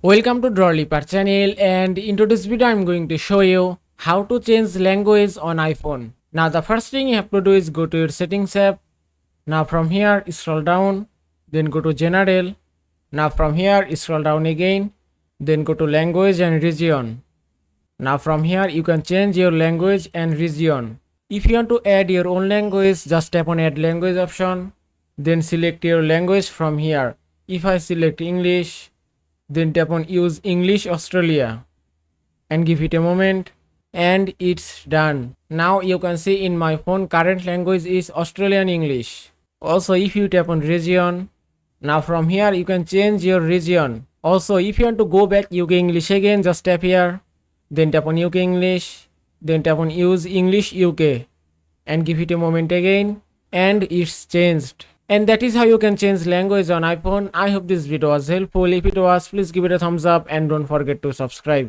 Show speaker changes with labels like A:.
A: Welcome to Drawliper channel, and in today's video I'm going to show you how to change language on iPhone. Now the first thing you have to do is go to your settings app. Now from here scroll down, then go to general. Now from here scroll down again, then go to language and region. Now from here you can change your language and region. If you want to add your own language, just tap on add language option, then select your language from here. If I select English, then tap on use English Australia and give it a moment, and it's done. Now you can see in my phone current language is Australian English. Also if you tap on region, now from here you can change your region. Also if you want to go back UK English again, just tap here, then tap on UK English, then tap on use English UK and give it a moment again, and it's changed. And that is how you can change language on iPhone. I hope this video was helpful. If it was, please give it a thumbs up and don't forget to subscribe.